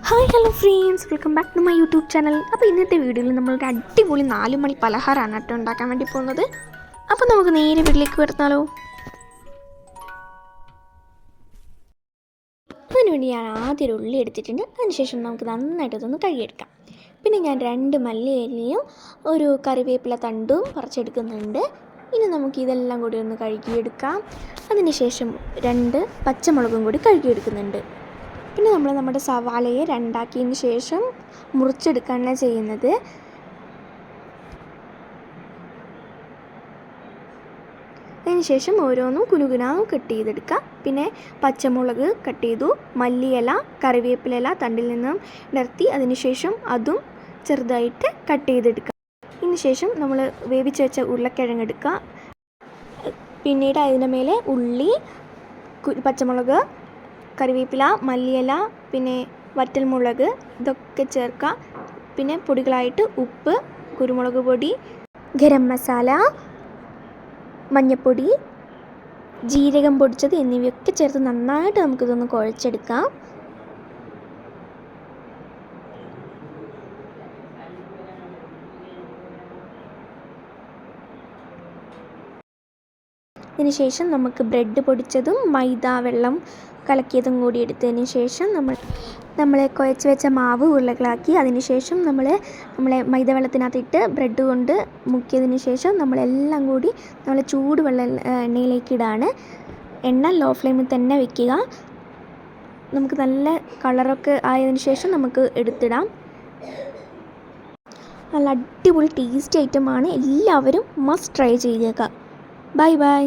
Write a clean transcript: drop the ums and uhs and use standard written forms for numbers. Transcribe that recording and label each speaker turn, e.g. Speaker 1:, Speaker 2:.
Speaker 1: Hi hello friends, welcome back to my YouTube channel. അപ്പോൾ ഇന്നത്തെ വീഡിയോയിൽ നമ്മളൊരു അടിപൊളി 4 മണി പലഹാരമാണ് കേട്ടോ ഉണ്ടാക്കാൻ വേണ്ടി പോകുന്നത്. അപ്പോൾ നമുക്ക് നേരെ വീട്ടിലേക്ക് വരുത്താലോ. അതിനുവേണ്ടി ഞാൻ ആദ്യം ഒരു ഉള്ളി എടുത്തിട്ടുണ്ട്. അതിനുശേഷം നമുക്ക് നന്നായിട്ട് ഇതൊന്ന് കഴുകിയെടുക്കാം. പിന്നെ ഞാൻ 2 മല്ലിയിലയും ഒരു കറിവേപ്പില തണ്ടും പറിച്ചെടുക്കുന്നുണ്ട്. ഇനി നമുക്ക് ഇതെല്ലാം കൂടി ഒന്ന് കഴുകിയെടുക്കാം. അതിനുശേഷം 2 പച്ചമുളകും കൂടി കഴുകിയെടുക്കുന്നുണ്ട്. പിന്നെ നമ്മൾ നമ്മുടെ സവാളയെ രണ്ടാക്കിയതിന് ശേഷം മുറിച്ചെടുക്കുകയാണ് ചെയ്യുന്നത്. അതിനുശേഷം ഓരോന്നും കുനുകുനാന്നും കട്ട് ചെയ്തെടുക്കുക. പിന്നെ പച്ചമുളക് കട്ട് ചെയ്തു, മല്ലിയില കറിവേപ്പില തണ്ടിൽ നിന്നും നിർത്തി അതിനുശേഷം അതും ചെറുതായിട്ട് കട്ട് ചെയ്തെടുക്കുക. ഇതിനുശേഷം നമ്മൾ വേവിച്ച് വെച്ച ഉരുളക്കിഴങ്ങ് എടുക്കുക. പിന്നീട് അതിൻ്റെ മേലെ ഉള്ളി, പച്ചമുളക്, കറിവേപ്പില, മല്ലിയില, പിന്നെ വറ്റൽമുളക് ഇതൊക്കെ ചേർക്കുക. പിന്നെ പൊടികളായിട്ട് ഉപ്പ്, കുരുമുളക് പൊടി, ഗരം മസാല, മഞ്ഞൾപ്പൊടി, ജീരകം പൊടിച്ചത് എന്നിവയൊക്കെ ചേർത്ത് നന്നായിട്ട് നമുക്കിതൊന്ന് കുഴച്ചെടുക്കാം. അതിനുശേഷം നമുക്ക് ബ്രെഡ് പൊടിച്ചതും മൈദ വെള്ളം കലക്കിയതും കൂടി എടുത്തതിന് ശേഷം നമ്മൾ കുഴച്ച് വെച്ച മാവ് ഉരുളകളാക്കി അതിനുശേഷം നമ്മളെ മൈദ വെള്ളത്തിനകത്തിട്ട് ബ്രെഡ് കൊണ്ട് മുക്കിയതിന് ശേഷം നമ്മളെല്ലാം കൂടി ചൂട് എണ്ണയിലേക്ക് ഇടാണ്. എണ്ണ ലോ ഫ്ലെയിമിൽ തന്നെ വെക്കുക. നമുക്ക് നല്ല കളറൊക്കെ ആയതിനു ശേഷം നമുക്ക് എടുത്തിടാം. നല്ല അടിപൊളി ടേസ്റ്റി ഐറ്റമാണ്. എല്ലാവരും മസ്റ്റ് ട്രൈ ചെയ്യുക. Bye bye.